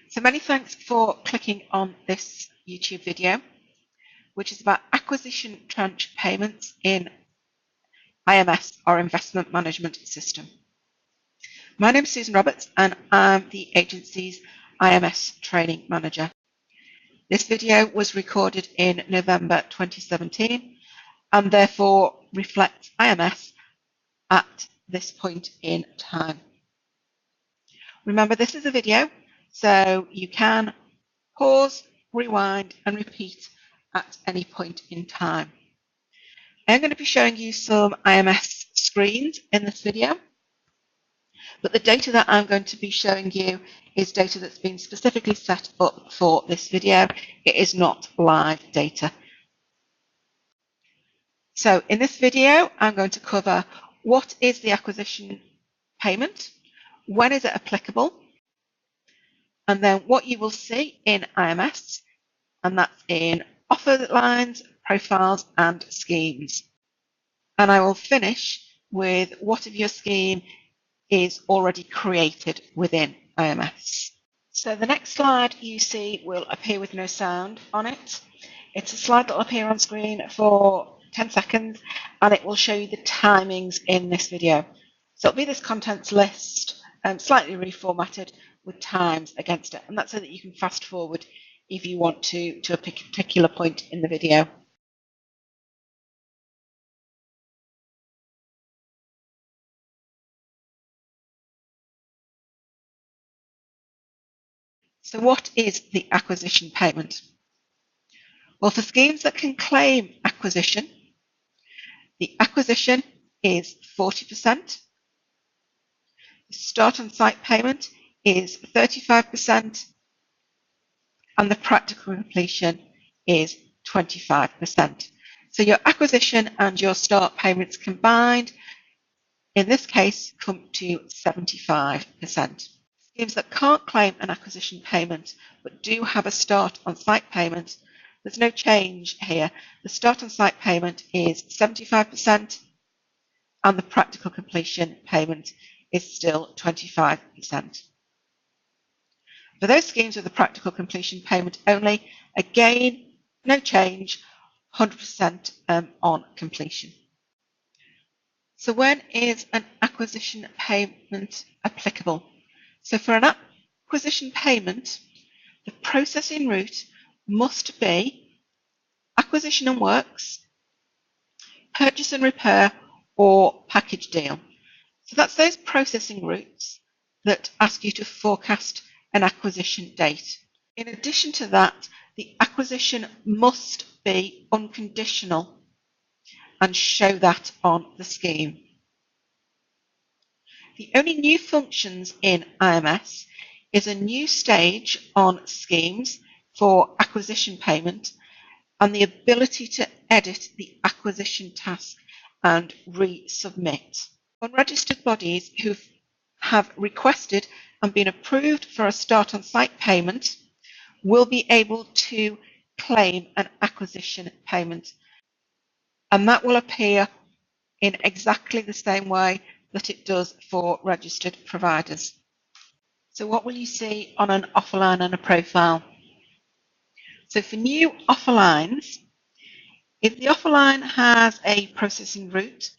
So many thanks for clicking on this YouTube video, which is about acquisition tranche payments in IMS, or Investment Management System. My name is Susan Roberts and I'm the agency's IMS Training Manager. This video was recorded in November 2017 and therefore reflects IMS at this point in time. Remember, this is a video, so you can pause, rewind and repeat at any point in time. I'm going to be showing you some IMS screens in this video, but the data that I'm going to be showing you is data that's been specifically set up for this video. It is not live data. So in this video, I'm going to cover what is the acquisition payment, when is it applicable, and then what you will see in IMS, and that's in offer lines, profiles and schemes. And I will finish with what of your scheme is already created within IMS. So the next slide you see will appear with no sound on it. It's a slide that will appear on screen for 10 seconds and it will show you the timings in this video. So it'll be this contents list, slightly reformatted with times against it, and that's so that you can fast forward if you want to a particular point in the video. So what is the acquisition payment? Well, for schemes that can claim acquisition, the acquisition is 40%, the start on site payment is 35%, and the practical completion is 25%. So your acquisition and your start payments combined, in this case, come to 75%. Schemes that can't claim an acquisition payment but do have a start on site payment, there's no change here. The start on site payment is 75% and the practical completion payment is still 25%. For those schemes with a practical completion payment only, again, no change, 100% on completion. So when is an acquisition payment applicable? So for an acquisition payment, the processing route must be acquisition and works, purchase and repair, or package deal. So that's those processing routes that ask you to forecast an acquisition date. In addition to that, the acquisition must be unconditional and show that on the scheme. The only new functions in IMS is a new stage on schemes for acquisition payment and the ability to edit the acquisition task and resubmit. Unregistered bodies who have requested and been approved for a start on site payment will be able to claim an acquisition payment, and that will appear in exactly the same way that it does for registered providers. So what will you see on an offer line and a profile? So for new offer lines, if the offer line has a processing route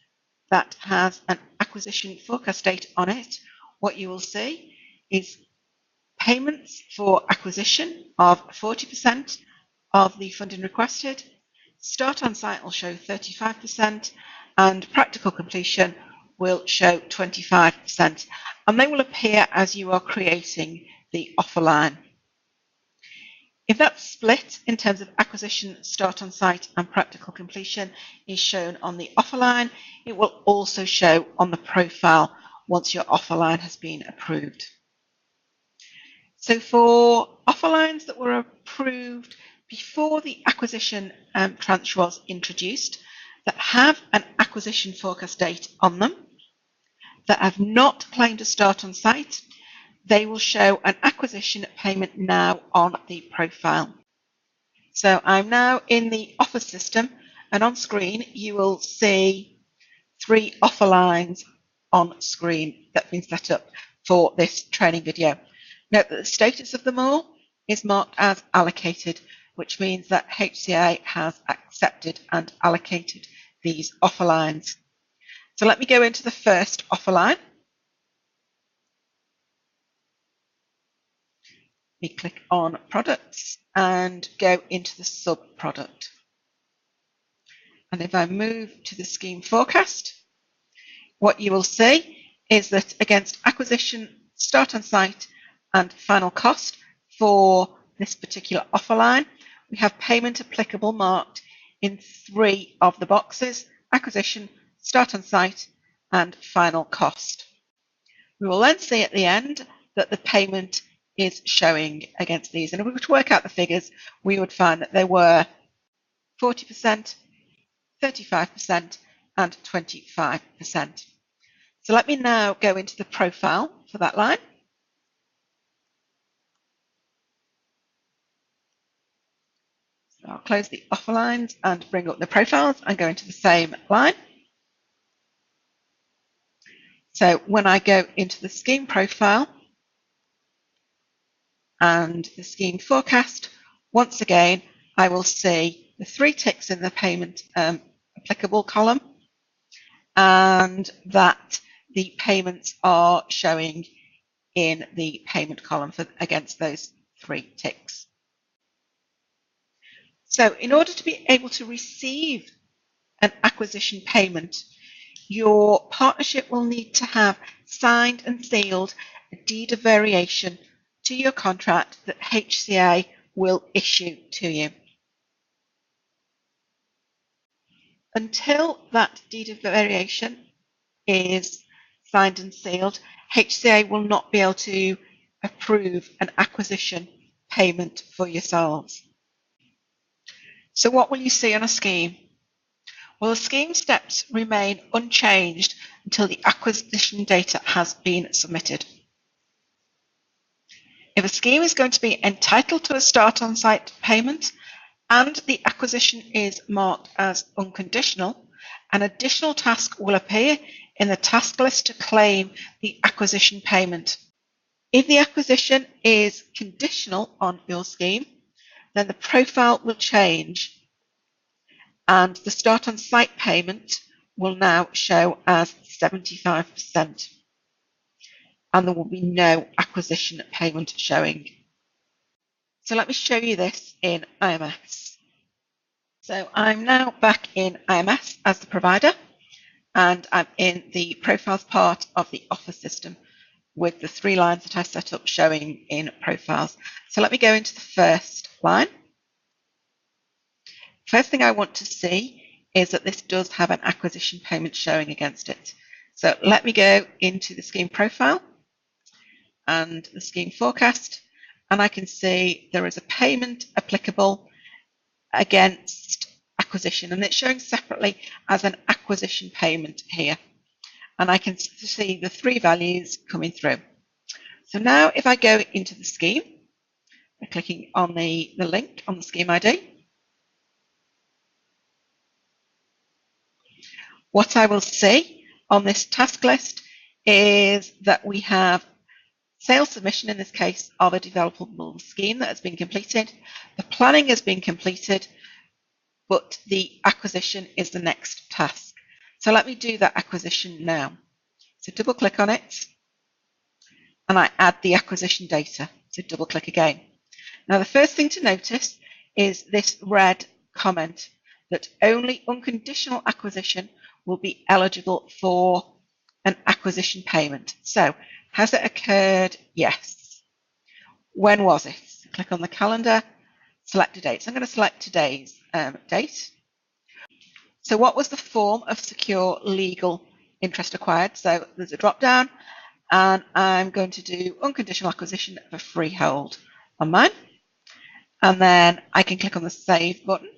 that has an acquisition forecast date on it, what you will see is payments for acquisition of 40% of the funding requested, start on site will show 35%, and practical completion will show 25%, and they will appear as you are creating the offer line. If that split in terms of acquisition, start on site and practical completion is shown on the offer line, it will also show on the profile once your offer line has been approved. So for offer lines that were approved before the acquisition tranche was introduced, that have an acquisition forecast date on them, that have not claimed a start on site, they will show an acquisition payment now on the profile. So I'm now in the offer system, and on screen you will see 3 offer lines on screen that have been set up for this training video. Note that the status of them all is marked as allocated, which means that HCA has accepted and allocated these offer lines. So let me go into the first offer line. We click on products and go into the sub-product. And if I move to the scheme forecast, what you will see is that against acquisition, start on site and final cost for this particular offer line, we have payment applicable marked in 3 of the boxes: acquisition, start on site and final cost. We will then see at the end that the payment is showing against these, and if we were to work out the figures, we would find that they were 40%, 35% and 25%. So let me now go into the profile for that line. So I'll close the offer lines and bring up the profiles and go into the same line. So when I go into the scheme profile and the scheme forecast, once again, I will see the 3 ticks in the payment applicable column, and that the payments are showing in the payment column against those 3 ticks. So in order to be able to receive an acquisition payment, your partnership will need to have signed and sealed a deed of variation to your contract that HCA will issue to you. Until that deed of variation is signed and sealed, HCA will not be able to approve an acquisition payment for yourselves. So what will you see on a scheme? Well, the scheme steps remain unchanged until the acquisition data has been submitted. If a scheme is going to be entitled to a start on site payment and the acquisition is marked as unconditional, an additional task will appear in the task list to claim the acquisition payment. If the acquisition is conditional on your scheme, then the profile will change and the start on site payment will now show as 75%. And there will be no acquisition payment showing. So let me show you this in IMS. So I'm now back in IMS as the provider, and I'm in the profiles part of the offer system with the 3 lines that I set up showing in profiles. So let me go into the first line. First thing I want to see is that this does have an acquisition payment showing against it. So let me go into the scheme profile and the scheme forecast, and I can see there is a payment applicable against acquisition, and it's showing separately as an acquisition payment here. And I can see the 3 values coming through. So now if I go into the scheme by clicking on the link on the scheme ID, what I will see on this task list is that we have sales submission, in this case, of a developable scheme that has been completed. The planning has been completed, but the acquisition is the next task. So let me do that acquisition now. So double click on it and I add the acquisition data. So double click again. Now the first thing to notice is this red comment that only unconditional acquisition will be eligible for an acquisition payment. So has it occurred? Yes. When was it? Click on the calendar, select a date. So I'm going to select today's date. So what was the form of secure legal interest acquired? So there's a drop down and I'm going to do unconditional acquisition of a freehold on mine. And then I can click on the save button.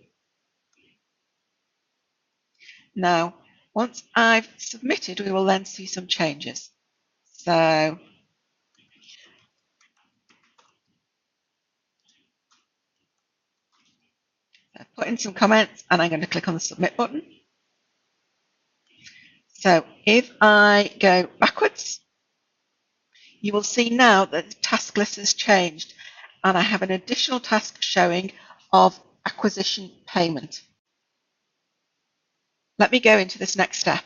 Now, once I've submitted, we will then see some changes. So I put in some comments and I'm going to click on the submit button. So if I go backwards, you will see now that the task list has changed and I have an additional task showing of acquisition payment. Let me go into this next step.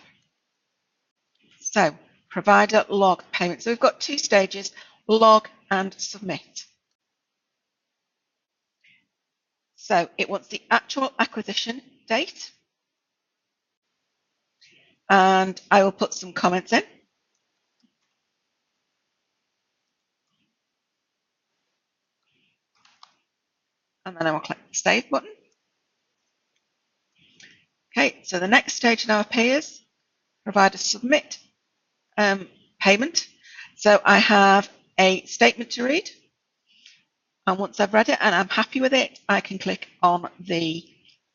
So, provider log payment. So we've got two stages, log and submit. So it wants the actual acquisition date, and I will put some comments in. And then I will click the save button. Okay, so the next stage now appears, provider submit payment. So I have a statement to read. And once I've read it and I'm happy with it, I can click on the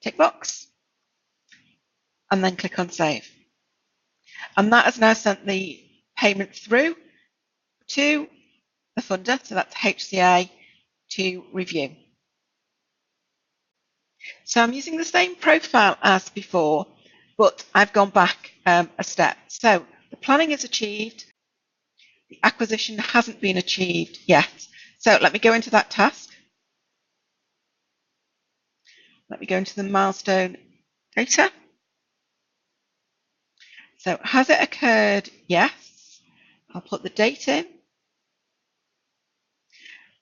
tick box and then click on save. And that has now sent the payment through to the funder, so that's HCA, to review. So I'm using the same profile as before, but I've gone back a step. So the planning is achieved, the acquisition hasn't been achieved yet. So let me go into that task. Let me go into the milestone data. So has it occurred? Yes. I'll put the date in.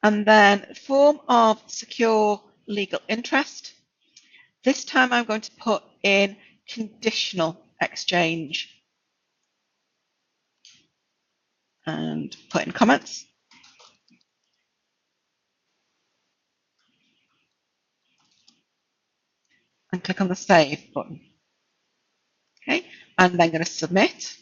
And then form of secure legal interest. This time I'm going to put in conditional exchange and put in comments. And click on the save button. Okay, and then going to submit.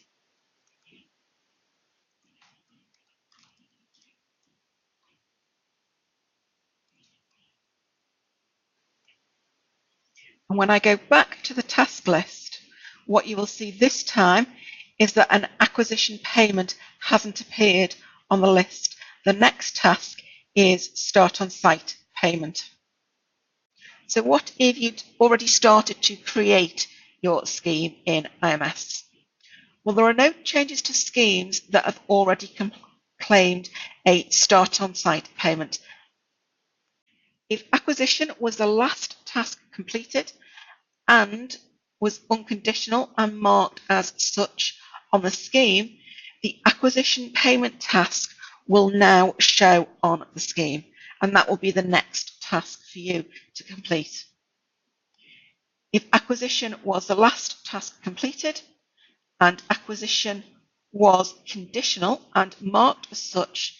And when I go back to the task list, what you will see this time is that an acquisition payment hasn't appeared on the list. The next task is start on site payment. So what if you'd already started to create your scheme in IMS? Well, there are no changes to schemes that have already claimed a start on site payment. If acquisition was the last task completed and was unconditional and marked as such on the scheme, the acquisition payment task will now show on the scheme, and that will be the next task for you to complete. If acquisition was the last task completed and acquisition was conditional and marked as such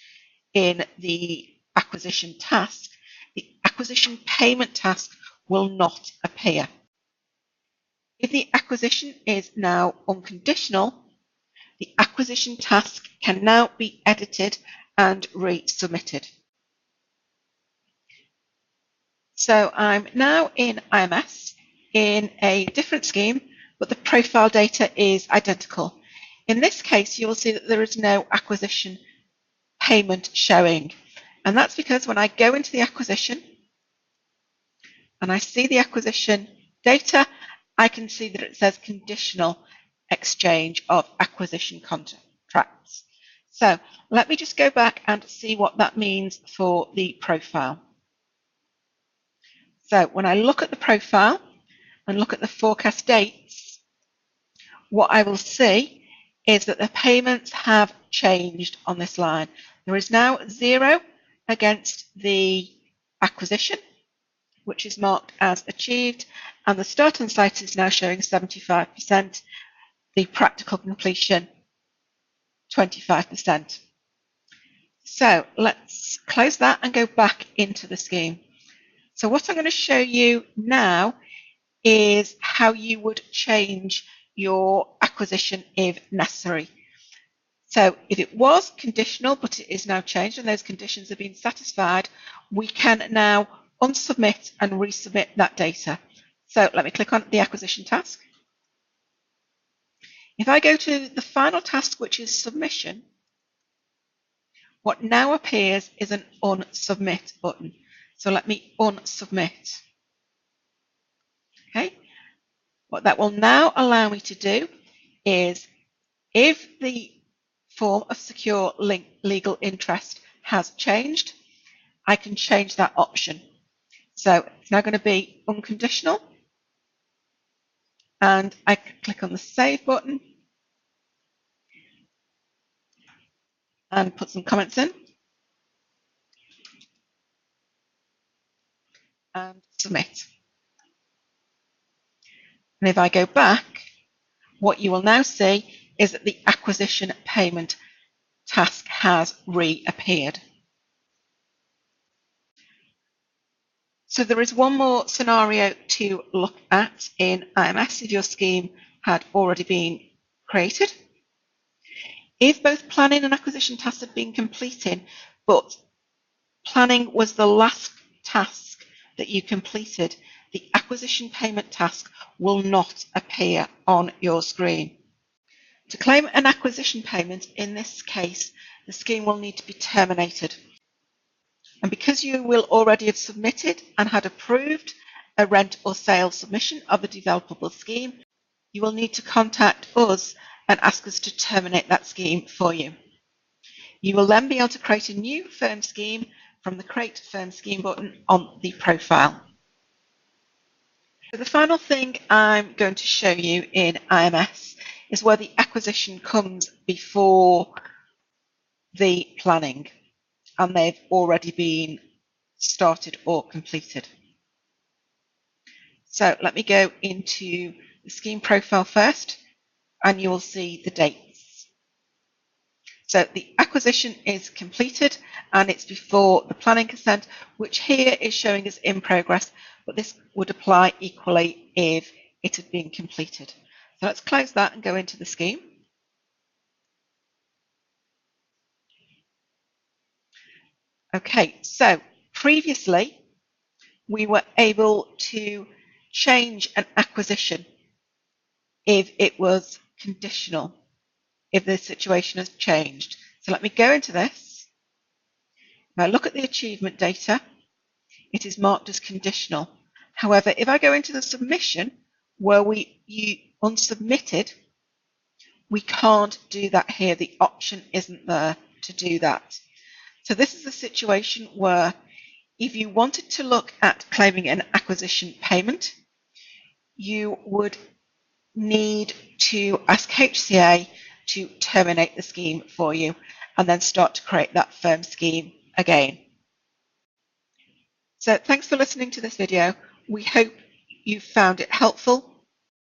in the acquisition task, the acquisition payment task will not appear. If the acquisition is now unconditional, the acquisition task can now be edited and resubmitted. So I'm now in IMS in a different scheme, but the profile data is identical. In this case, you will see that there is no acquisition payment showing. And that's because when I go into the acquisition and I see the acquisition data, I can see that it says conditional exchange of acquisition contracts. So let me just go back and see what that means for the profile. So when I look at the profile and look at the forecast dates, what I will see is that the payments have changed on this line. There is now 0 against the acquisition, which is marked as achieved, and the start on site is now showing 75%, the practical completion 25%. So let's close that and go back into the scheme. So what I'm going to show you now is how you would change your acquisition if necessary. So if it was conditional, but it is now changed and those conditions have been satisfied, we can now unsubmit and resubmit that data. So let me click on the acquisition task. If I go to the final task, which is submission, what now appears is an unsubmit button. So let me unsubmit. Okay. What that will now allow me to do is, if the form of secure legal interest has changed, I can change that option. So it's now going to be unconditional, and I can click on the Save button and put some comments in and submit. And if I go back, what you will now see is that the acquisition payment task has reappeared. So there is one more scenario to look at in IMS if your scheme had already been created. If both planning and acquisition tasks had been completed, but planning was the last task that you completed, the acquisition payment task will not appear on your screen. To claim an acquisition payment, in this case, the scheme will need to be terminated. And because you will already have submitted and had approved a rent or sale submission of a developable scheme, you will need to contact us and ask us to terminate that scheme for you. You will then be able to create a new firm scheme from the Create Firm Scheme button on the profile. So the final thing I'm going to show you in IMS is where the acquisition comes before the planning and they've already been started or completed. So let me go into the scheme profile first and you will see the dates. So the acquisition is completed and it's before the planning consent, which here is showing as in progress, but this would apply equally if it had been completed. So let's close that and go into the scheme. Okay, so previously we were able to change an acquisition if it was conditional, if the situation has changed. So let me go into this. Now look at the achievement data. It is marked as conditional. However, if I go into the submission where you unsubmitted, we can't do that here. The option isn't there to do that. So this is a situation where if you wanted to look at claiming an acquisition payment, you would need to ask HCA to terminate the scheme for you and then start to create that firm scheme again. So thanks for listening to this video. We hope you found it helpful